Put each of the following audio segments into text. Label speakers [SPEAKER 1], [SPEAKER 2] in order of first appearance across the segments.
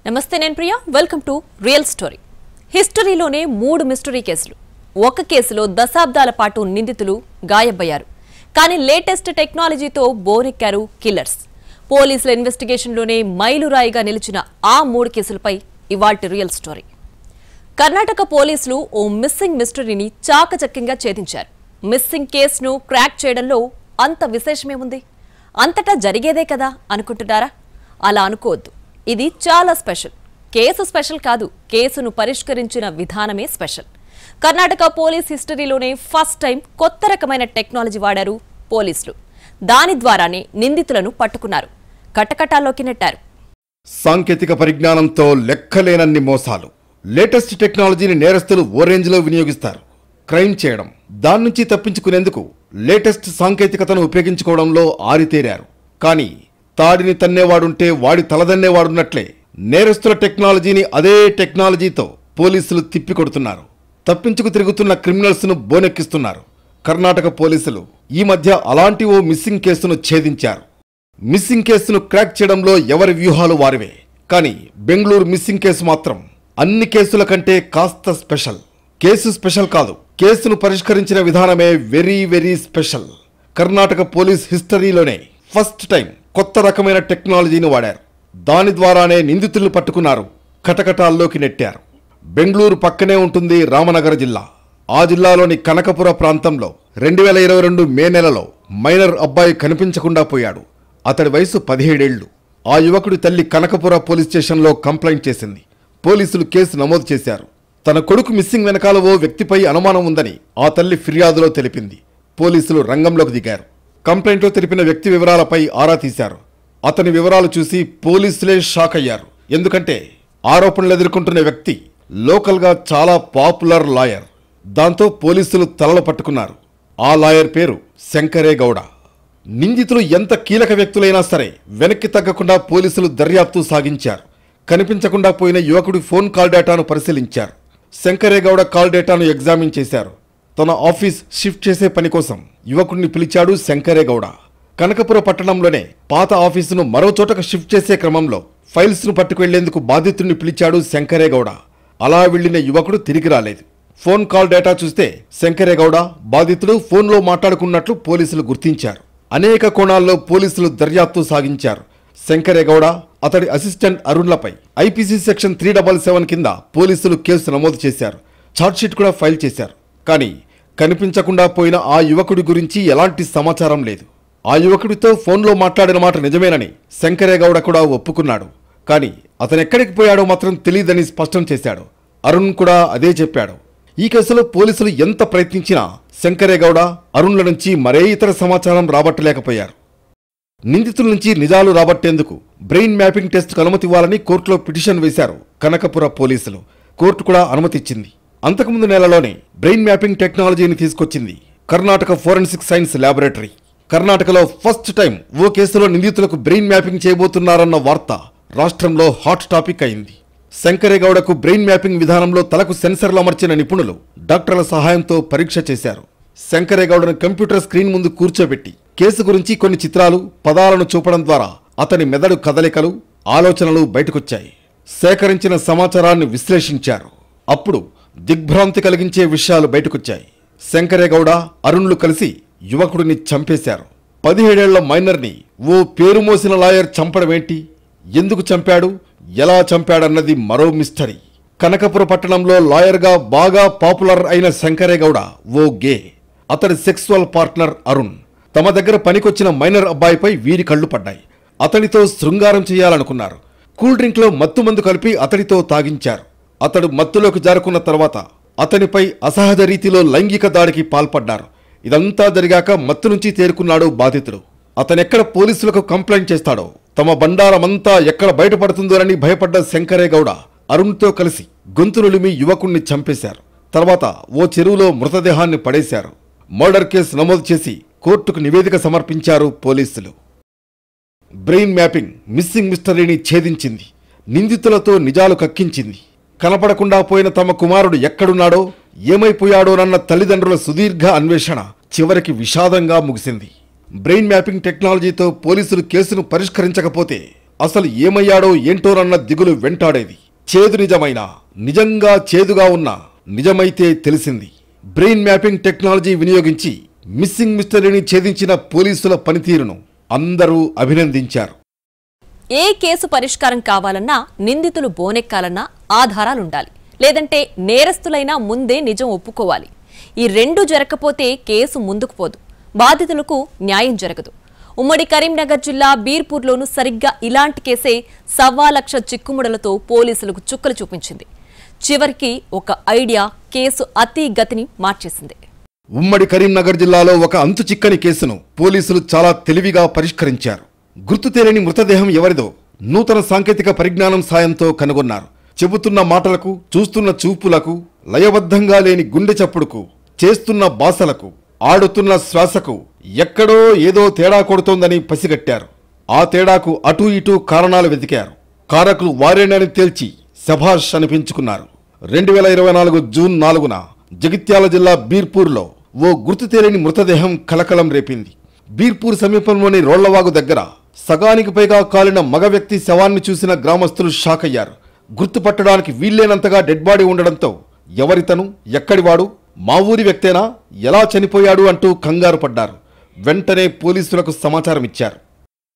[SPEAKER 1] నమస్తే నేను Priya welcome to real story. హిస్టరీలోనే 3 మిస్టరీ కేసులు. ఒక కేసులో దశాబ్దాల పాటు నిందితులు గాయబయ్యారు. కానీ లేటెస్ట్ టెక్నాలజీతో బోరెక్కారు కిల్లర్స్. పోలీసుల ఇన్వెస్టిగేషన్లోనే మైలురాయిగా నిలిచిన ఆ 3 కేసులపై ఇవాల్టి రియల్ స్టోరీ. కర్ణాటక పోలీసులు ఓ మిస్సింగ్ మిస్టరీని చాకచక్యంగా ఛేదించారు. మిస్సింగ్ కేసును క్రాక్ చేయడంలో అంత విశేషమేముంది? అంతటా జరిగేదే కదా అనుకుంటున్నారా? అలా అనుకోవద్దు. ఇది చాలా స్పెషల్. కేసు స్పెషల్ కాదు, కేసును పరిష్కరించిన విధానమే స్పెషల్. కర్ణాటక పోలీస్ హిస్టరీలోనే ఫస్ట్ టైం కొత్త రకమైన టెక్నాలజీ వాడారు పోలీసులు. దాని ద్వారానే నిందితులను పట్టుకున్నారు, కటకటాల్లోకి నెట్టారు.
[SPEAKER 2] సాంకేతిక పరిజ్ఞానంతో లెక్కలేనన్ని మోసాలు. లేటెస్ట్ టెక్నాలజీని నేరస్తులు ఓ రేంజ్లో వినియోగిస్తారు. క్రైమ్ చేయడం, దాని నుంచి తప్పించుకునేందుకు లేటెస్ట్ సాంకేతికతను ఉపయోగించుకోవడంలో ఆరితేరారు. కానీ తాడిని తన్నేవాడుంటే వాడి తలదన్నేవాడున్నట్లే నేరస్తుల టెక్నాలజీని అదే టెక్నాలజీతో పోలీసులు తిప్పికొడుతున్నారు. తప్పించుకు తిరుగుతున్న క్రిమినల్స్ను బోనెక్కిస్తున్నారు. కర్ణాటక పోలీసులు ఈ మధ్య అలాంటి ఓ మిస్సింగ్ కేసును ఛేదించారు. మిస్సింగ్ కేసును క్రాక్ చేయడంలో ఎవరి వ్యూహాలు వారివే. కానీ బెంగళూరు మిస్సింగ్ కేసు మాత్రం అన్ని కేసుల కంటే కాస్త స్పెషల్. కేసు స్పెషల్ కాదు, కేసును పరిష్కరించిన విధానమే very very special. Karnataka police హిస్టరీలోనే ఫస్ట్ టైం కొత్త రకమైన టెక్నాలజీని వాడారు. దాని ద్వారానే నిందితులను పట్టుకున్నారు, కటకటాల్లోకి నెట్టారు. బెంగళూరు పక్కనే ఉంటుంది రామనగర జిల్లా. ఆ జిల్లాలోని కనకపుర ప్రాంతంలో 2022 మే నెలలో మైనర్ అబ్బాయి కనిపించకుండా పోయాడు. అతడి వయసు 17 ఏళ్లు. ఆ యువకుడి తల్లి కనకపుర పోలీస్ స్టేషన్లో కంప్లైంట్ చేసింది. పోలీసులు కేసు నమోదు చేశారు. తన కొడుకు మిస్సింగ్ వెనకాల ఓ వ్యక్తిపై అనుమానం ఉందని ఆ తల్లి ఫిర్యాదులో తెలిపింది. పోలీసులు రంగంలోకి దిగారు. కంప్లైంట్లో తెలిపిన వ్యక్తి వివరాలపై ఆరా తీశారు. అతని వివరాలు చూసి పోలీసులే షాక్ అయ్యారు. ఎందుకంటే ఆరోపణలు ఎదుర్కొంటున్న వ్యక్తి లోకల్గా చాలా పాపులర్ లాయర్. దాంతో పోలీసులు తలలు పట్టుకున్నారు. ఆ లాయర్ పేరు శంకరే గౌడ. నిందితులు ఎంత కీలక వ్యక్తులైనా సరే వెనక్కి తగ్గకుండా పోలీసులు దర్యాప్తు సాగించారు. కనిపించకుండా పోయిన యువకుడి ఫోన్ కాల్ డేటాను పరిశీలించారు. శంకరే గౌడ కాల్ డేటాను ఎగ్జామిన్ చేశారు. తన ఆఫీస్ షిఫ్ట్ చేసే పని కోసం యువకుడిని పిలిచాడు శంకరే గౌడ. కనకపుర పట్టణంలోనే పాత ఆఫీసును మరో చోటకు షిఫ్ట్ చేసే క్రమంలో ఫైల్స్ను పట్టుకువెళ్లేందుకు బాధితుడిని పిలిచాడు శంకరే గౌడ. అలా వెళ్లిన యువకుడు తిరిగి రాలేదు. ఫోన్ కాల్ డేటా చూస్తే శంకరే గౌడ బాధితుడు ఫోన్లో మాట్లాడుకున్నట్లు పోలీసులు గుర్తించారు. అనేక కోణాల్లో పోలీసులు దర్యాప్తు సాగించారు. శంకరే గౌడ, అతడి అసిస్టెంట్ అరుణ్లపై ఐపీసీ సెక్షన్ 377 కింద పోలీసులు కేసు నమోదు చేశారు. ఛార్జ్షీట్ కూడా ఫైల్ చేశారు. కానీ కనిపించకుండా పోయిన ఆ యువకుడి గురించి ఎలాంటి సమాచారం లేదు. ఆ యువకుడితో ఫోన్లో మాట్లాడిన మాట నిజమేనని శంకరే గౌడ కూడా ఒప్పుకున్నాడు. కానీ అతనెక్కడికి పోయాడో మాత్రం తెలియదని స్పష్టం చేశాడు. అరుణ్ కూడా అదే చెప్పాడు. ఈ కేసులో పోలీసులు ఎంత ప్రయత్నించినా శంకరే గౌడ, అరుణ్ల నుంచి మరే ఇతర సమాచారం రాబట్టలేకపోయారు. నిందితుల నుంచి నిజాలు రాబట్టేందుకు బ్రెయిన్ మ్యాపింగ్ టెస్ట్కు అనుమతి ఇవ్వాలని కోర్టులో పిటిషన్ వేశారు కనకపుర పోలీసులు. కోర్టు కూడా అనుమతిచ్చింది. అంతకుముందు నెలలోనే బ్రెయిన్ మ్యాపింగ్ టెక్నాలజీని తీసుకొచ్చింది కర్ణాటక ఫోరెన్సిక్ సైన్స్ ల్యాబొరేటరీ. కర్ణాటకలో ఫస్ట్ టైం ఓ కేసులో నిందితులకు బ్రెయిన్ మ్యాపింగ్ చేయబోతున్నారన్న వార్త రాష్ట్రంలో హాట్ టాపిక్ అయింది. శంకరే గౌడకు బ్రెయిన్ మ్యాపింగ్ విధానంలో తలకు సెన్సర్లు అమర్చిన నిపుణులు డాక్టర్ల సహాయంతో పరీక్ష చేశారు. శంకరే గౌడను కంప్యూటర్ స్క్రీన్ ముందు కూర్చోబెట్టి కేసు గురించి కొన్ని చిత్రాలు, పదాలను చూపడం ద్వారా అతని మెదడు కదలికలు, ఆలోచనలు బయటకొచ్చాయి. సేకరించిన సమాచారాన్ని విశ్లేషించారు. అప్పుడు దిగ్భ్రాంతి కలిగించే విషయాలు బయటకొచ్చాయి. శంకరే గౌడ, అరుణ్లు కలిసి యువకుడిని చంపేశారు. 17 ఏళ్ల మైనర్ని ఓ పేరు మోసిన లాయర్ చంపడమేంటి? ఎందుకు చంపాడు, ఎలా చంపాడన్నది మరో మిస్టరీ. కనకపుర పట్టణంలో లాయర్గా బాగా పాపులర్ అయిన శంకరే గౌడ ఓ గే. అతడి సెక్సువల్ పార్ట్నర్ అరుణ్. తమ దగ్గర పనికొచ్చిన మైనర్ అబ్బాయిపై వీరి కళ్ళు పడ్డాయి. అతడితో శృంగారం చేయాలనుకున్నారు. కూల్ డ్రింక్లో మత్తుమందు కలిపి అతడితో తాగించారు. అతడు మత్తులోకి జారుకున్న తర్వాత అతనిపై అసహజ రీతిలో లైంగిక దాడికి పాల్పడ్డారు. ఇదంతా జరిగాక మత్తు నుంచి తేరుకున్నాడు బాధితుడు. అతనెక్కడ పోలీసులకు కంప్లైంట్ చేస్తాడో, తమ బండారమంతా ఎక్కడ బయటపడుతుందోనని భయపడ్డ శంకరే గౌడ అరుణ్తో కలిసి గొంతునులిమి యువకుణ్ణి చంపేశారు. తర్వాత ఓ చెరువులో మృతదేహాన్ని పడేశారు. మర్డర్ కేసు నమోదు చేసి కోర్టుకు నివేదిక సమర్పించారు పోలీసులు. బ్రెయిన్ మ్యాపింగ్ మిస్సింగ్ మిస్టరీని ఛేదించింది. నిందితులతో నిజాలు కక్కించింది. కనపడకుండా పోయిన తమ కుమారుడు ఎక్కడున్నాడో, ఏమైపోయాడోనన్న తల్లిదండ్రుల సుదీర్ఘ అన్వేషణ చివరికి విషాదంగా ముగిసింది. బ్రెయిన్ మ్యాపింగ్ టెక్నాలజీతో పోలీసులు కేసును పరిష్కరించకపోతే అసలు ఏమయ్యాడో ఏంటోనన్న దిగులు వెంటాడేది. చేదు నిజమైనా, నిజంగా చేదుగా ఉన్న నిజమైతే తెలిసింది. బ్రెయిన్ మ్యాపింగ్ టెక్నాలజీ వినియోగించి మిస్సింగ్ మిస్టరీని ఛేదించిన పోలీసుల పనితీరును అందరూ అభినందించారు.
[SPEAKER 1] ఏ కేసు పరిష్కారం కావాలన్నా, నిందితులు బోనెక్కాలన్నా ఆధారాలుండాలి. లేదంటే నేరస్తులైనా ముందే నిజం ఒప్పుకోవాలి. ఈ రెండు జరగకపోతే కేసు ముందుకు పోదు, బాధితులకు న్యాయం జరగదు. ఉమ్మడి కరీంనగర్ జిల్లా బీర్పూర్లోనూ సరిగ్గా ఇలాంటి కేసే 1.25 లక్ష చిక్కుముడలతో పోలీసులకు చుక్కలు చూపించింది. చివరికి ఒక ఐడియా కేసు అతి గతిని మార్చేసింది.
[SPEAKER 2] ఉమ్మడి కరీంనగర్ జిల్లాలో ఒక అంతు చిక్కని కేసును పోలీసులు చాలా తెలివిగా పరిష్కరించారు. గుర్తు తెలియని మృతదేహం ఎవరిదో నూతన సాంకేతిక పరిజ్ఞానం సాయంతో కనుగొన్నారు. చెబుతున్న మాటలకు, చూస్తున్న చూపులకు, లయబద్ధంగా లేని గుండె చప్పుడుకు, చేస్తున్న బాసలకు, ఆడుతున్న శ్వాసకు ఎక్కడో ఏదో తేడా కొడుతోందని పసిగట్టారు. ఆ తేడాకు అటూ ఇటూ కారణాలు వెతికారు. కారకులు వారేనని తేల్చి శభాష్ అనిపించుకున్నారు. 2024 జూన్ 4న జగిత్యాల జిల్లా బీర్పూర్లో ఓ గుర్తు తెలియని మృతదేహం కలకలం రేపింది. బీర్పూర్ సమీపంలోని రోళ్లవాగు దగ్గర సగానికి పైగా కాలిన మగ వ్యక్తి శవాన్ని చూసిన గ్రామస్తులు షాక్ అయ్యారు. గుర్తుపట్టడానికి వీల్లేనంతగా డెడ్ బాడీ ఉండడంతో ఎవరితను, ఎక్కడివాడు, మా ఊరి వ్యక్తేనా, ఎలా చనిపోయాడు అంటూ కంగారు పడ్డారు. వెంటనే పోలీసులకు సమాచారం ఇచ్చారు.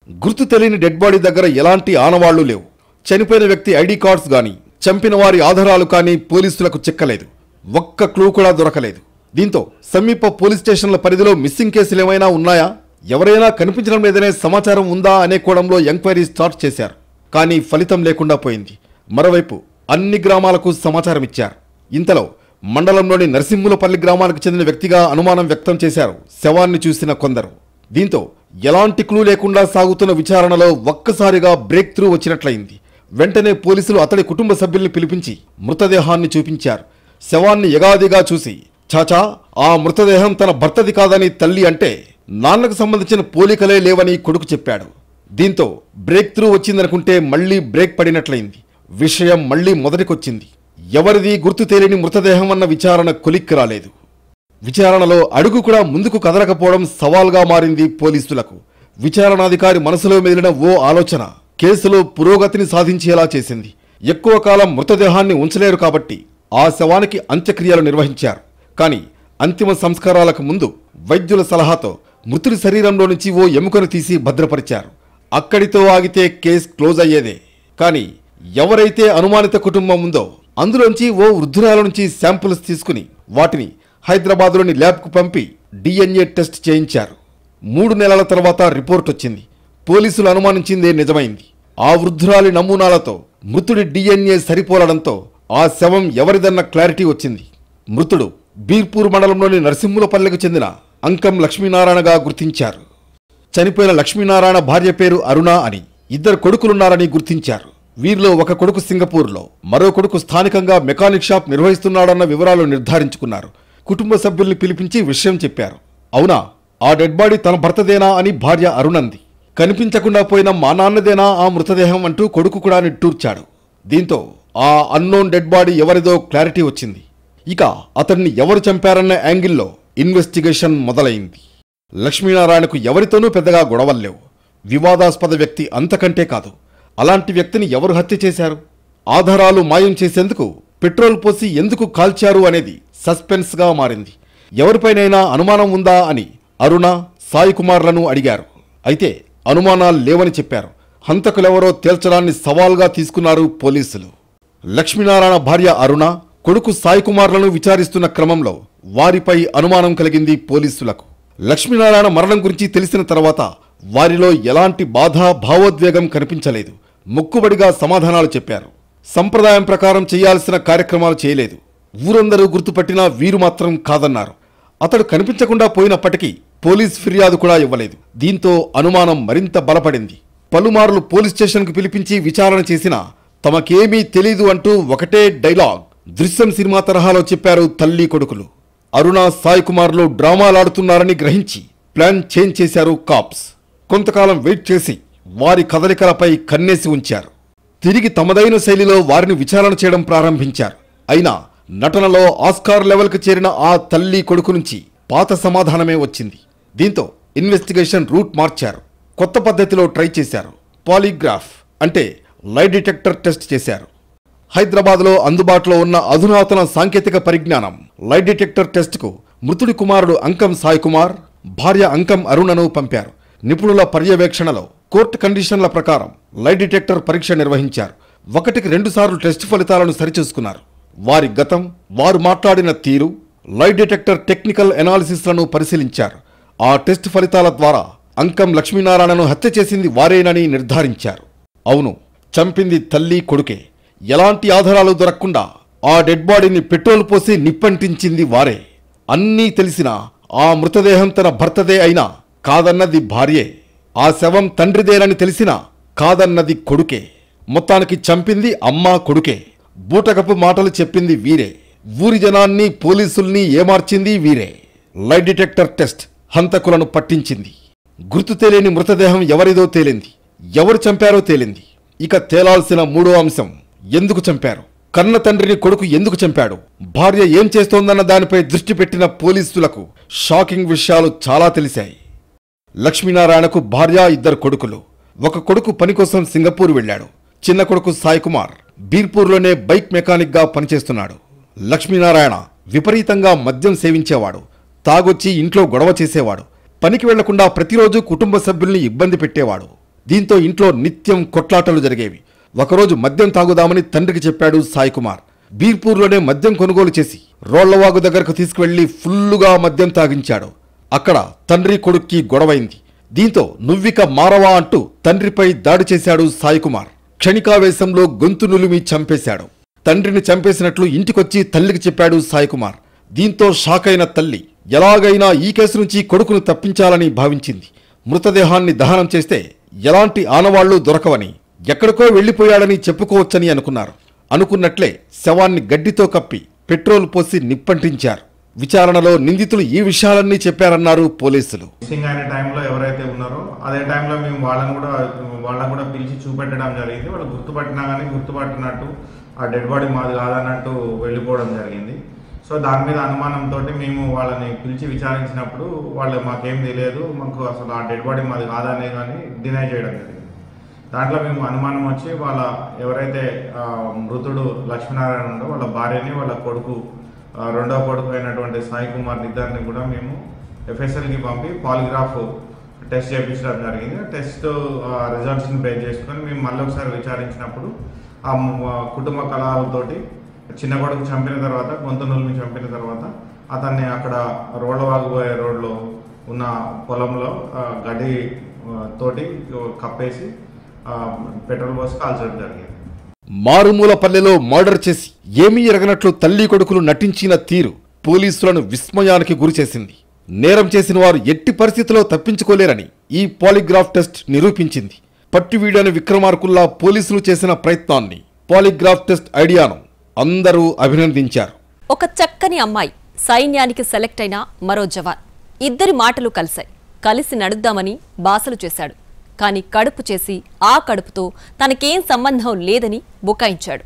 [SPEAKER 2] గుర్తు తెలియని డెడ్ బాడీ దగ్గర ఎలాంటి ఆనవాళ్లు లేవు. చనిపోయిన వ్యక్తి ఐడి కార్డ్స్ గాని, చంపిన వారి ఆధారాలు కానీ పోలీసులకు చిక్కలేదు. ఒక్క క్లూ కూడా దొరకలేదు. దీంతో సమీప పోలీస్ స్టేషన్ల పరిధిలో మిస్సింగ్ కేసులు ఏమైనా ఉన్నాయా, ఎవరైనా కనిపించడం లేదనే సమాచారం ఉందా అనే కోణంలో ఎంక్వైరీ స్టార్ట్ చేశారు. కానీ ఫలితం లేకుండా పోయింది. మరోవైపు అన్ని గ్రామాలకు సమాచారం ఇచ్చారు. ఇంతలో మండలంలోని నరసింహులపల్లి గ్రామానికి చెందిన వ్యక్తిగా అనుమానం వ్యక్తం చేశారు శవాన్ని చూసిన కొందరు. దీంతో ఎలాంటి క్లూ లేకుండా సాగుతున్న విచారణలో ఒక్కసారిగా బ్రేక్ త్రూ వచ్చినట్లయింది. వెంటనే పోలీసులు అతడి కుటుంబ సభ్యుల్ని పిలిపించి మృతదేహాన్ని చూపించారు. శవాన్ని యగాదిగా చూసి, చాచా ఆ మృతదేహం తన భర్తది కాదని తల్లి అంటే, నాన్నకు సంబంధించిన పోలికలే లేవని కొడుకు చెప్పాడు. దీంతో బ్రేక్ త్రూ వచ్చిందనుకుంటే మళ్లీ బ్రేక్ పడినట్లయింది. విషయం మళ్లీ మొదటికొచ్చింది. ఎవరిది గుర్తు తెలియని మృతదేహం అన్న విచారణ కొలిక్కి రాలేదు. విచారణలో అడుగు కూడా ముందుకు కదలకపోవడం సవాల్గా మారింది పోలీసులకు. విచారణాధికారి మనసులో మెదిలిన ఓ ఆలోచన కేసులో పురోగతిని సాధించేలా చేసింది. ఎక్కువ కాలం మృతదేహాన్ని ఉంచలేరు కాబట్టి ఆ శవానికి అంత్యక్రియలు నిర్వహించారు. కానీ అంతిమ సంస్కారాలకు ముందు వైద్యుల సలహాతో మృతుడి శరీరంలో నుంచి ఓ ఎముకను తీసి భద్రపరిచారు. అక్కడితో ఆగితే కేసు క్లోజ్ అయ్యేదే. కానీ ఎవరైతే అనుమానిత కుటుంబం ఉందో అందులోంచి ఓ వృద్ధురాల నుంచి శాంపుల్స్ తీసుకుని వాటిని హైదరాబాద్లోని ల్యాబ్కు పంపి DNA టెస్ట్ చేయించారు. 3 నెలల తర్వాత రిపోర్ట్ వచ్చింది. పోలీసులు అనుమానించిందే నిజమైంది. ఆ వృద్ధురాలి నమూనాలతో మృతుడి DNA సరిపోలడంతో ఆ శవం ఎవరిదన్న క్లారిటీ వచ్చింది. మృతుడు బీర్పూర్ మండలంలోని నరసింహులపల్లెకు చెందిన అంకం లక్ష్మీనారాయణగా గుర్తించారు. చనిపోయిన లక్ష్మీనారాయణ భార్య పేరు అరుణ అని, 2 కొడుకులున్నారని గుర్తించారు. వీరిలో ఒక కొడుకు సింగపూర్లో, మరో కొడుకు స్థానికంగా మెకానిక్ షాప్ నిర్వహిస్తున్నాడన్న వివరాలు నిర్ధారించుకున్నారు. కుటుంబ సభ్యుల్ని పిలిపించి విషయం చెప్పారు. అవునా, ఆ డెడ్ బాడీ తన భర్తదేనా అని భార్య అరుణంది. కనిపించకుండా పోయిన మా నాన్నదేనా ఆ మృతదేహం అంటూ కొడుకు కూడా నిట్టూర్చాడు. దీంతో ఆ అన్నోన్ డెడ్ బాడీ ఎవరిదో క్లారిటీ వచ్చింది. ఇక అతన్ని ఎవరు చంపారన్న యాంగిల్లో ఇన్వెస్టిగేషన్ మొదలైంది. లక్ష్మీనారాయణకు ఎవరితోనూ పెద్దగా గొడవల్లేవు. వివాదాస్పద వ్యక్తి అంతకంటే కాదు. అలాంటి వ్యక్తిని ఎవరు హత్య చేశారు, ఆధారాలు మాయం చేసేందుకు పెట్రోల్ పోసి ఎందుకు కాల్చారు అనేది సస్పెన్స్గా మారింది. ఎవరిపైనైనా అనుమానం ఉందా అని అరుణ, సాయి కుమార్లను అడిగారు. అయితే అనుమానాలు లేవని చెప్పారు. హంతకులెవరో తేల్చడాన్ని సవాల్గా తీసుకున్నారు పోలీసులు. లక్ష్మీనారాయణ భార్య అరుణ, కొడుకు సాయి కుమార్లను విచారిస్తున్న క్రమంలో వారిపై అనుమానం కలిగింది పోలీసులకు. లక్ష్మీనారాయణ మరణం గురించి తెలిసిన తర్వాత వారిలో ఎలాంటి బాధ, భావోద్వేగం కనిపించలేదు. మొక్కుబడిగా సమాధానాలు చెప్పారు. సంప్రదాయం ప్రకారం చేయాల్సిన కార్యక్రమాలు చేయలేదు. ఊరందరూ గుర్తుపట్టినా వీరు మాత్రం కాదన్నారు. అతడు కనిపించకుండా పోయినప్పటికీ పోలీస్ ఫిర్యాదు కూడా ఇవ్వలేదు. దీంతో అనుమానం మరింత బలపడింది. పలుమార్లు పోలీస్ స్టేషన్కు పిలిపించి విచారణ చేసినా తమకేమీ తెలీదు అంటూ ఒకటే డైలాగ్ దృశ్యం సినిమా తరహాలో చెప్పారు తల్లి కొడుకులు. అరుణ, సాయి కుమార్లు డ్రామాలాడుతున్నారని గ్రహించి ప్లాన్ చేంజ్ చేశారు కాప్స్. కొంతకాలం వెయిట్ చేసి వారి కదలికలపై కన్నేసి ఉంచారు. తిరిగి తమదైన శైలిలో వారిని విచారణ చేయడం ప్రారంభించారు. అయినా నటనలో ఆస్కార్ లెవెల్కి చేరిన ఆ తల్లి కొడుకు నుంచి పాత సమాధానమే వచ్చింది. దీంతో ఇన్వెస్టిగేషన్ రూట్ మార్చారు. కొత్త పద్ధతిలో ట్రై చేశారు. పాలీగ్రాఫ్, అంటే లై డిటెక్టర్ టెస్ట్ చేశారు. హైదరాబాద్లో అందుబాటులో ఉన్న అధునాతన సాంకేతిక పరిజ్ఞానం లై డిటెక్టర్ టెస్ట్కు మృతుడి కుమారుడు అంకం సాయి కుమార్, భార్య అంకం అరుణను పంపారు. నిపుణుల పర్యవేక్షణలో కోర్టు కండిషన్ల ప్రకారం లై డిటెక్టర్ పరీక్ష నిర్వహించారు. 1కి 2 సార్లు టెస్ట్ ఫలితాలను సరిచూసుకున్నారు. వారి గతం, వారు మాట్లాడిన తీరు, లై డిటెక్టర్ టెక్నికల్ ఎనాలిసిస్లను పరిశీలించారు. ఆ టెస్ట్ ఫలితాల ద్వారా అంకం లక్ష్మీనారాయణను హత్య చేసింది వారేనని నిర్ధారించారు. అవును, చంపింది తల్లి కొడుకే. ఎలాంటి ఆధారాలు దొరకకుండా ఆ డెడ్ బాడీని పెట్రోల్ పోసి నిప్పంటించింది వారే. అన్నీ తెలిసినా ఆ మృతదేహం తన భర్తదే అయినా కాదన్నది భార్యే. ఆ శవం తండ్రిదేనని తెలిసినా కాదన్నది కొడుకే. మొత్తానికి చంపింది అమ్మా కొడుకే. బూటకపు మాటలు చెప్పింది వీరే. ఊరి జనాన్ని, పోలీసుల్ని ఏమార్చింది వీరే. Lie detector test హంతకులను పట్టించింది. గుర్తు తెలియని మృతదేహం ఎవరిదో తేలింది. ఎవరు చంపారో తేలింది. ఇక తేలాల్సిన 3వ అంశం, ఎందుకు చంపారు? కన్న తండ్రిని కొడుకు ఎందుకు చంపాడు? భార్య ఏం చేస్తోందన్న దానిపై దృష్టి పెట్టిన పోలీసులకు షాకింగ్ విషయాలు చాలా తెలిసాయి. లక్ష్మీనారాయణకు భార్య, 2 కొడుకులు. ఒక కొడుకు పని కోసం సింగపూర్ వెళ్ళాడు. చిన్న కొడుకు సాయి కుమార్ బీర్పూర్లోనే బైక్ మెకానిక్గా పనిచేస్తున్నాడు. లక్ష్మీనారాయణ విపరీతంగా మద్యం సేవించేవాడు. తాగొచ్చి ఇంట్లో గొడవ చేసేవాడు. పనికి వెళ్లకుండా ప్రతిరోజు కుటుంబ సభ్యుల్ని ఇబ్బంది పెట్టేవాడు. దీంతో ఇంట్లో నిత్యం కొట్లాటలు జరిగేవి. ఒకరోజు మద్యం తాగుదామని తండ్రికి చెప్పాడు సాయి కుమార్. బీర్పూర్లోనే మద్యం కొనుగోలు చేసి రోళ్లవాగు దగ్గరకు తీసుకువెళ్లి ఫుల్లుగా మద్యం తాగించాడు. అక్కడ తండ్రి కొడుక్కి గొడవైంది. దీంతో నువ్విక మారవా అంటూ తండ్రిపై దాడి చేశాడు సాయి కుమార్. క్షణికావేశంలో గొంతు నులిమి చంపేశాడు. తండ్రిని చంపేసినట్లు ఇంటికొచ్చి తల్లికి చెప్పాడు సాయి కుమార్. దీంతో షాక్ అయిన తల్లి ఎలాగైనా ఈ కేసు నుంచి కొడుకును తప్పించాలని భావించింది. మృతదేహాన్ని దహనం చేస్తే ఎలాంటి ఆనవాళ్లు దొరకవని, ఎక్కడికో వెళ్లిపోయాడని చెప్పుకోవచ్చని అనుకున్నారు. అనుకున్నట్లే శవాన్ని గడ్డితో కప్పి పెట్రోల్ పోసి నిప్పంటించారు. విచారణలో నిందితులు ఈ విషయాలన్నీ చెప్పారన్నారు పోలీసులు.
[SPEAKER 3] మిస్సింగ్ అయిన టైంలో ఎవరైతే ఉన్నారో అదే టైంలో మేము వాళ్ళని కూడా పిలిచి చూపెట్టడం జరిగింది. వాళ్ళు గుర్తుపట్టినా కానీ గుర్తుపట్టినట్టు ఆ డెడ్ బాడీ మాది కాదన్నట్టు వెళ్ళిపోవడం జరిగింది. సో దాని మీద అనుమానంతో మేము వాళ్ళని పిలిచి విచారించినప్పుడు వాళ్ళు మాకేం తెలియదు, మాకు అసలు ఆ డెడ్ బాడీ మాది కాదనే కానీ డినై చేయడం జరిగింది. దాంట్లో మేము అనుమానం వచ్చి వాళ్ళ ఎవరైతే మృతుడు లక్ష్మీనారాయణ ఉండో వాళ్ళ భార్యని, వాళ్ళ కొడుకు 2వ కొడుకు అయినటువంటి సాయి కుమార్ ఇద్దరిని కూడా మేము ఎఫ్ఎస్ఎల్కి పంపి పాలిగ్రాఫ్ టెస్ట్ చేయించడం జరిగింది. టెస్ట్ రిజల్ట్స్ని బేస్ చేసుకొని మేము మళ్ళీ ఒకసారి విచారించినప్పుడు ఆ కుటుంబ కలహాలతోటి చిన్న కొడుకు చంపిన తర్వాత, గొంతు నులిమి చంపిన తర్వాత అతన్ని అక్కడ రోడ్లవాగుపోయే రోడ్లో ఉన్న పొలంలో గడ్డి తోటి కప్పేసి పెట్రోల్ పోసి కాల్చడం జరిగింది.
[SPEAKER 2] మారుమూల పల్లెలో మర్డర్ చేసి ఏమీ ఎరగనట్లు తల్లి కొడుకులు నటించిన తీరు పోలీసులను విస్మయానికి గురిచేసింది. నేరం చేసిన వారు ఎట్టి పరిస్థితిలో తప్పించుకోలేరని ఈ పాలిగ్రాఫ్ టెస్ట్ నిరూపించింది. పట్టివీడని విక్రమార్కుల్లా పోలీసులు చేసిన ప్రయత్నాన్ని, పాలిగ్రాఫ్ టెస్ట్ ఐడియాను అందరూ అభినందించారు.
[SPEAKER 1] ఒక చక్కని అమ్మాయి, సైన్యానికి సెలెక్ట్ అయిన మరో జవాన్, ఇద్దరి మాటలు కలిశాయి. కలిసి నడుద్దామని బాసలు చేశాడు. కానీ కడుపు చేసి ఆ కడుపుతో తనకేం సంబంధం లేదని బుకాయించాడు.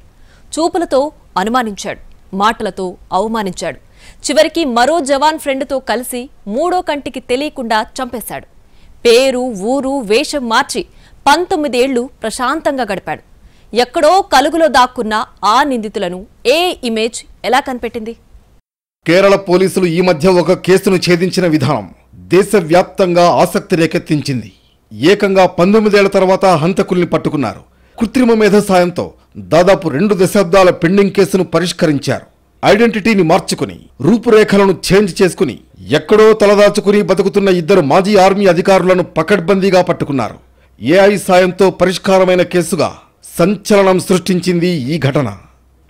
[SPEAKER 1] చూపులతో అనుమానించాడు, మాటలతో అవమానించాడు. చివరికి మరో జవాన్ ఫ్రెండ్తో కలిసి 3వ కంటికి తెలియకుండా చంపేశాడు. పేరు, ఊరు, వేషం మార్చి 19 ఏళ్లు ప్రశాంతంగా గడిపాడు. ఎక్కడో కలుగులో దాక్కున్న ఆ నిందితులను ఏ ఇమేజ్ ఎలా కనిపెట్టింది?
[SPEAKER 2] కేరళ పోలీసులు ఈ మధ్య ఒక కేసును ఛేదించిన విధానం దేశవ్యాప్తంగా ఆసక్తి రేకెత్తించింది. ఏకంగా 19 ఏళ్ల తర్వాత హంతకుల్ని పట్టుకున్నారు. కృత్రిమ మేధ సాయంతో దాదాపు 2 దశాబ్దాల పెండింగ్ కేసును పరిష్కరించారు. ఐడెంటిటీని మార్చుకుని, రూపురేఖలను చేంజ్ చేసుకుని, ఎక్కడో తలదాచుకుని బతుకుతున్న 2 మాజీ ఆర్మీ అధికారులను పకడ్బందీగా పట్టుకున్నారు. ఏఐ సాయంతో పరిష్కారమైన కేసుగా సంచలనం సృష్టించింది ఈ ఘటన.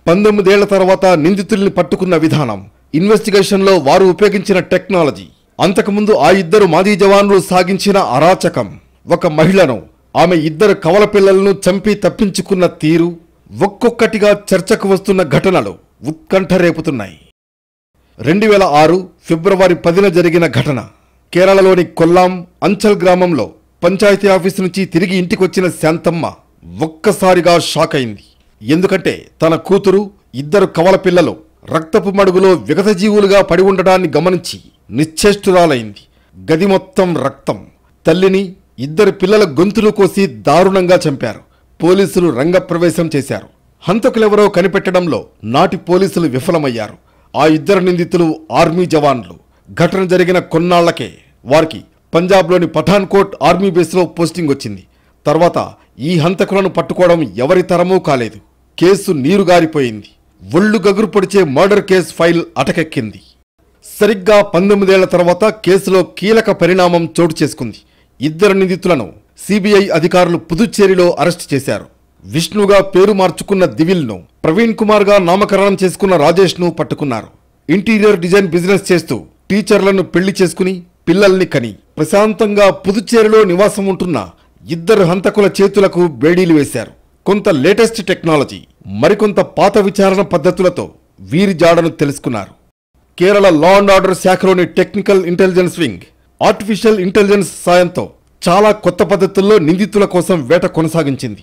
[SPEAKER 2] 19 ఏళ్ల తర్వాత నిందితుల్ని పట్టుకున్న విధానం, ఇన్వెస్టిగేషన్లో వారు ఉపయోగించిన టెక్నాలజీ, అంతకుముందు ఆ 2 మాజీ జవాన్లు సాగించిన అరాచకం, ఒక మహిళను, ఆమె 2 కవల పిల్లలను చంపి తప్పించుకున్న తీరు, ఒక్కొక్కటిగా చర్చకు వస్తున్న ఘటనలు ఉత్కంఠ రేపుతున్నాయి. 2006 ఫిబ్రవరి 10న జరిగిన ఘటన. కేరళలోని కొల్లాం అంచల్ గ్రామంలో పంచాయతీ ఆఫీసు నుంచి తిరిగి ఇంటికొచ్చిన శాంతమ్మ ఒక్కసారిగా షాక్ అయింది. ఎందుకంటే తన కూతురు, 2 కవల పిల్లలు రక్తపు మడుగులో విగతజీవులుగా పడి ఉండడాన్ని గమనించి నిశ్చేష్టురాలైంది. గది మొత్తం రక్తం. తల్లిని, 2 పిల్లల గొంతులు కోసి దారుణంగా చంపారు. పోలీసులు రంగప్రవేశం చేశారు. హంతకులెవరో కనిపెట్టడంలో నాటి పోలీసులు విఫలమయ్యారు. ఆ ఇద్దరు నిందితులు ఆర్మీ జవాన్లు. ఘటన జరిగిన కొన్నాళ్లకే వారికి పంజాబ్లోని పఠాన్కోట్ ఆర్మీ బేస్లో పోస్టింగ్ వచ్చింది. తర్వాత ఈ హంతకులను పట్టుకోవడం ఎవరి తరమూ కాలేదు. కేసు నీరుగారిపోయింది. ఒళ్ళు గగురు పొడిచే మర్డర్ కేసు ఫైల్ అటకెక్కింది. సరిగ్గా 19 ఏళ్ల తర్వాత కేసులో కీలక పరిణామం చోటు చేసుకుంది. ఇద్దరు నిందితులను సిబిఐ అధికారులు పుదుచ్చేరిలో అరెస్టు చేశారు. విష్ణుగా పేరు మార్చుకున్న దివిల్ను, ప్రవీణ్ కుమార్గా నామకరణం చేసుకున్న రాజేష్ను పట్టుకున్నారు. ఇంటీరియర్ డిజైన్ బిజినెస్ చేస్తూ టీచర్లను పెళ్లి చేసుకుని పిల్లల్ని కని ప్రశాంతంగా పుదుచ్చేరిలో నివాసం ఉంటున్న ఇద్దరు హంతకుల చేతులకు బేడీలు వేశారు. కొంత లేటెస్ట్ టెక్నాలజీ, మరికొంత పాత విచారణ పద్ధతులతో వీరి జాడను తెలుసుకున్నారు. కేరళ లా అండ్ ఆర్డర్ శాఖలోని technical intelligence wing artificial intelligence సాయంతో చాలా కొత్త పద్ధతుల్లో నిందితుల కోసం వేట కొనసాగించింది.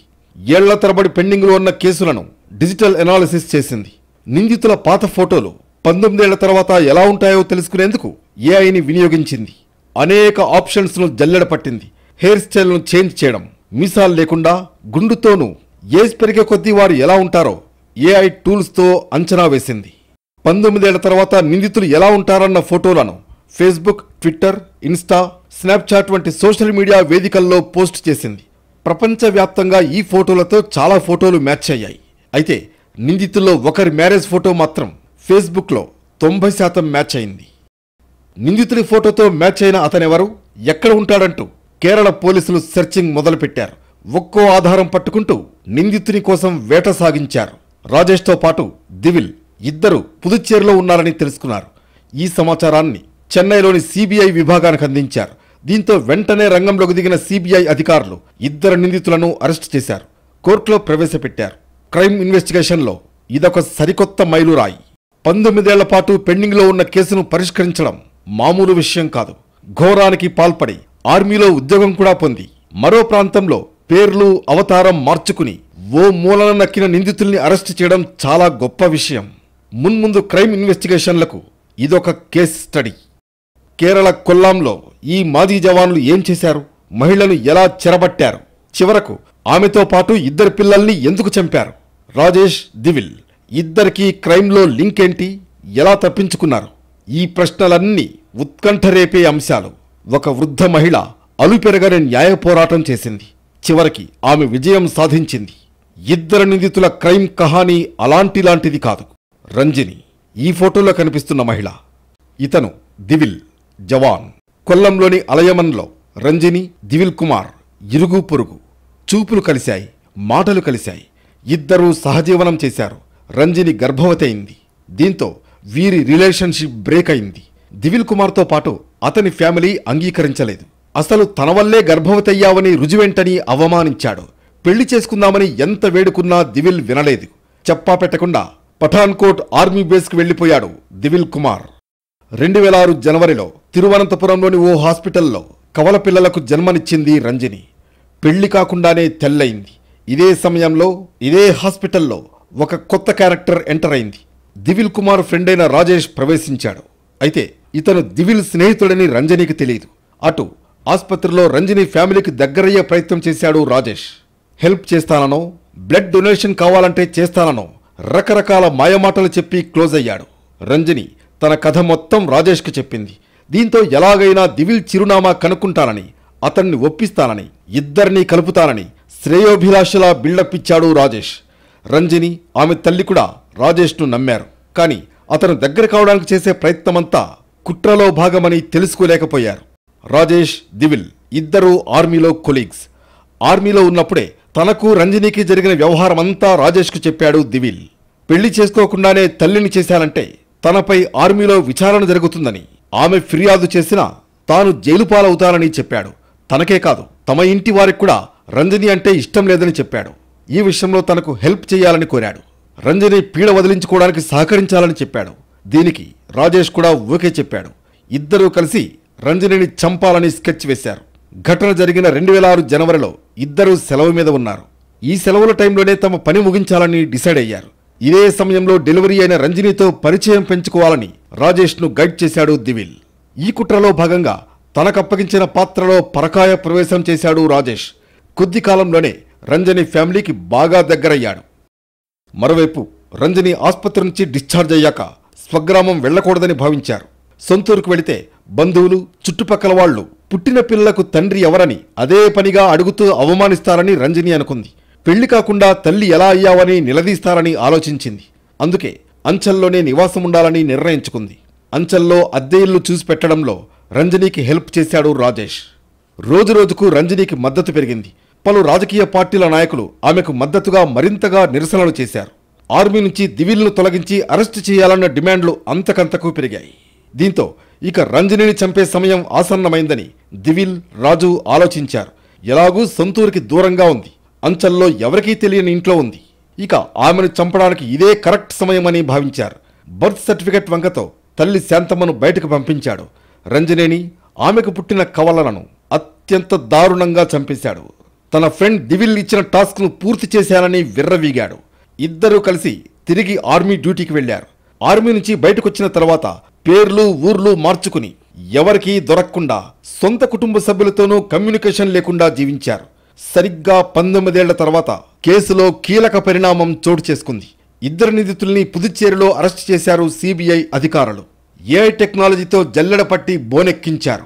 [SPEAKER 2] ఏళ్ల తరబడి పెండింగ్లో ఉన్న కేసులను డిజిటల్ ఎనాలిసిస్ చేసింది. నిందితుల పాత ఫోటోలు 19 ఏళ్ల తర్వాత ఎలా ఉంటాయో తెలుసుకునేందుకు ఏఐని వినియోగించింది. అనేక ఆప్షన్స్ను జల్లెడ పట్టింది. హెయిర్ స్టైల్ను చేంజ్ చేయడం, మీసాలు లేకుండా గుండుతోనూ ఏజ్ పెరిగే కొద్దీ వారు ఎలా ఉంటారో ఏఐ టూల్స్తో అంచనా వేసింది. 19 ఏళ్ల తర్వాత నిందితులు ఎలా ఉంటారన్న ఫోటోలను ఫేస్బుక్, ట్విట్టర్, ఇన్స్టా, స్నాప్చాట్ వంటి సోషల్ మీడియా వేదికల్లో పోస్ట్ చేసింది. ప్రపంచవ్యాప్తంగా ఈ ఫోటోలతో చాలా ఫోటోలు మ్యాచ్ అయ్యాయి. అయితే నిందితుల్లో ఒకరి మ్యారేజ్ ఫోటో మాత్రం ఫేస్బుక్లో 90% మ్యాచ్ అయింది. నిందితుడి ఫోటోతో మ్యాచ్ అయిన అతనెవరు, ఎక్కడ ఉంటాడంటూ కేరళ పోలీసులు సెర్చింగ్ మొదలుపెట్టారు. ఒక్కో ఆధారం పట్టుకుంటూ నిందితుని కోసం వేట సాగించారు. రాజేష్తో పాటు దివిల్ ఇద్దరు పుదుచ్చేరిలో ఉన్నారని తెలుసుకున్నారు. ఈ సమాచారాన్ని చెన్నైలోని సిబిఐ విభాగానికి అందించారు. దీంతో వెంటనే రంగంలోకి దిగిన సిబిఐ అధికారులు ఇద్దరు నిందితులను అరెస్ట్ చేశారు. కోర్టులో ప్రవేశపెట్టారు. క్రైమ్ ఇన్వెస్టిగేషన్లో ఇదొక సరికొత్త మైలురాయి. 19 ఏళ్ల పాటు పెండింగ్లో ఉన్న కేసును పరిష్కరించడం మామూలు విషయం కాదు. ఘోరానికి పాల్పడి ఆర్మీలో ఉద్యోగం కూడా పొంది మరో ప్రాంతంలో పేర్లు, అవతారం మార్చుకుని ఓ మూలన నక్కిన నిందితుల్ని అరెస్ట్ చేయడం చాలా గొప్ప విషయం. మున్ముందు క్రైమ్ ఇన్వెస్టిగేషన్లకు ఇదొక కేస్ స్టడీ. కేరళ కొల్లాంలో ఈ మాజీ జవాన్లు ఏం చేశారు, మహిళను ఎలా చెరబట్టారు, చివరకు ఆమెతో పాటు ఇద్దరు పిల్లల్ని ఎందుకు చంపారు, రాజేష్, దివిల్ ఇద్దరికీ క్రైమ్లో లింక్ ఏంటి, ఎలా తప్పించుకున్నారు? ఈ ప్రశ్నలన్నీ ఉత్కంఠ రేపే అంశాలు. ఒక వృద్ధ మహిళ అలుపెరగని న్యాయ పోరాటం చేసింది. చివరికి ఆమె విజయం సాధించింది. ఇద్దరు నిందితుల క్రైమ్ కహానీ అలాంటిలాంటిది కాదు. రంజిని ఈ ఫోటోలో కనిపిస్తున్న మహిళ. ఇతను దివిల్, జవాన్. కొల్లంలోని అలయమన్లో రంజిని, దివిల్ కుమార్ ఇరుగు పొరుగు. చూపులు కలిశాయి, మాటలు కలిశాయి. ఇద్దరూ సహజీవనం చేశారు. రంజిని గర్భవతి అయింది. దీంతో వీరి రిలేషన్షిప్ బ్రేక్ అయింది. దివిల్ కుమార్తో పాటు అతని ఫ్యామిలీ అంగీకరించలేదు. అసలు తన వల్లే గర్భవతి అయ్యావని రుజువెంటని అవమానించాడు. పెళ్లి చేసుకుందామని ఎంత వేడుకున్నా దివిల్ వినలేదు. చెప్పా పెట్టకుండా పఠాన్కోట్ ఆర్మీ బేస్కి వెళ్లిపోయాడు దివిల్ కుమార్. 2006 జనవరిలో తిరువనంతపురంలోని ఓ హాస్పిటల్లో కవల పిల్లలకు జన్మనిచ్చింది రంజిని. పెళ్లి కాకుండానే తెల్లయింది. ఇదే సమయంలో ఇదే హాస్పిటల్లో ఒక కొత్త క్యారెక్టర్ ఎంటర్ అయింది. దివిల్ కుమార్ ఫ్రెండ్ అయిన రాజేష్ ప్రవేశించాడు. అయితే ఇతను దివిల్ స్నేహితుడని రంజనికి తెలియదు. అటు ఆసుపత్రిలో రంజిని ఫ్యామిలీకి దగ్గరయ్యే ప్రయత్నం చేశాడు రాజేష్. హెల్ప్ చేస్తాననో, బ్లడ్ డొనేషన్ కావాలంటే చేస్తాననో రకరకాల మాయమాటలు చెప్పి క్లోజ్ అయ్యాడు. రంజిని తన కథ మొత్తం రాజేష్కి చెప్పింది. దీంతో ఎలాగైనా దివిల్ చిరునామా కనుక్కుంటానని, అతన్ని ఒప్పిస్తానని, ఇద్దరినీ కలుపుతానని శ్రేయోభిలాషలా బిల్డప్ ఇచ్చాడు రాజేష్. రంజిని, ఆమె తల్లి కూడా రాజేష్ను నమ్మారు. కానీ అతను దగ్గర కావడానికి చేసే ప్రయత్నమంతా కుట్రలో భాగమని తెలుసుకోలేకపోయారు. రాజేష్, దివిల్ ఇద్దరూ ఆర్మీలో కొలీగ్స్. ఆర్మీలో ఉన్నప్పుడే తనకు రంజినికి జరిగిన వ్యవహారమంతా రాజేష్కు చెప్పాడు దివిల్. పెళ్లి చేసుకోకుండానే తల్లిని చేశానంటే తనపై ఆర్మీలో విచారణ జరుగుతుందని, ఆమె ఫిర్యాదు చేసినా తాను జైలు పాలవుతానని చెప్పాడు. తనకే కాదు, తమ ఇంటి వారికి కూడా రంజిని అంటే ఇష్టం లేదని చెప్పాడు. ఈ విషయంలో తనకు హెల్ప్ చేయాలని కోరాడు. రంజిని పీడ వదిలించుకోవడానికి సహకరించాలని చెప్పాడు. దీనికి రాజేష్ కూడా ఓకే చెప్పాడు. ఇద్దరూ కలిసి రంజినిని చంపాలని స్కెచ్ వేశారు. ఘటన జరిగిన 2006 జనవరిలో ఇద్దరూ సెలవు మీద ఉన్నారు. ఈ సెలవుల టైంలోనే తమ పని ముగించాలని డిసైడ్ అయ్యారు. ఇదే సమయంలో డెలివరీ అయిన రంజినితో పరిచయం పెంచుకోవాలని రాజేష్ను గైడ్ చేశాడు దివిల్. ఈ కుట్రలో భాగంగా తనకప్పగించిన పాత్రలో పరకాయ ప్రవేశం చేశాడు రాజేష్. కొద్ది కాలంలోనే రంజని ఫ్యామిలీకి బాగా దగ్గరయ్యాడు. మరోవైపు రంజని ఆసుపత్రి నుంచి డిశ్చార్జ్ అయ్యాక స్వగ్రామం వెళ్లకూడదని భావించారు. సొంతూరుకు వెళితే బంధువులు, చుట్టుపక్కల వాళ్లు పుట్టిన పిల్లలకు తండ్రి ఎవరని అదే పనిగా అడుగుతూ అవమానిస్తారని రంజని అనుకుంది. పెళ్లి కాకుండా తల్లి ఎలా అయ్యావని నిలదీస్తారని ఆలోచించింది. అందుకే అంచల్లోనే నివాసం ఉండాలని నిర్ణయించుకుంది. అంచల్లో అద్దె ఇల్లు చూసి పెట్టడంలో రంజనికి హెల్ప్ చేశాడు రాజేష్. రోజురోజుకు రంజనికి మద్దతు పెరిగింది. పలు రాజకీయ పార్టీల నాయకులు ఆమెకు మద్దతుగా మరింతగా నిరసనలు చేశారు. ఆర్మీ నుంచి దివిల్ను తొలగించి అరెస్టు చేయాలన్న డిమాండ్లు అంతకంతకు పెరిగాయి. దీంతో ఇక రంజనిని చంపే సమయం ఆసన్నమైందని దివిల్, రాజు ఆలోచించారు. ఎలాగూ సొంతూరికి దూరంగా ఉంది, అంచల్లో ఎవరికీ తెలియని ఇంట్లో ఉంది, ఇక ఆమెను చంపడానికి ఇదే కరెక్ట్ సమయమని భావించారు. బర్త్ సర్టిఫికెట్ వంకతో తల్లి శాంతమ్మను బయటకు పంపించాడు. రంజనేని, ఆమెకు పుట్టిన కవలలను అత్యంత దారుణంగా చంపేశాడు. తన ఫ్రెండ్ దివిల్ ఇచ్చిన టాస్క్ను పూర్తి చేశానని విర్రవీగాడు. ఇద్దరూ కలిసి తిరిగి ఆర్మీ డ్యూటీకి వెళ్లారు. ఆర్మీ నుంచి బయటకొచ్చిన తర్వాత పేర్లు, ఊర్లు మార్చుకుని ఎవరికీ దొరకకుండా సొంత కుటుంబ సభ్యులతోనూ కమ్యూనికేషన్ లేకుండా జీవించారు. సరిగ్గా 19 ఏళ్ల తర్వాత కేసులో కీలక పరిణామం చోటు చేసుకుంది. ఇద్దరు నిందితుల్ని పుదుచ్చేరిలో అరెస్ట్ చేశారు సిబిఐ అధికారులు. ఏఐ టెక్నాలజీతో జల్లెడ పట్టి బోనెక్కించారు.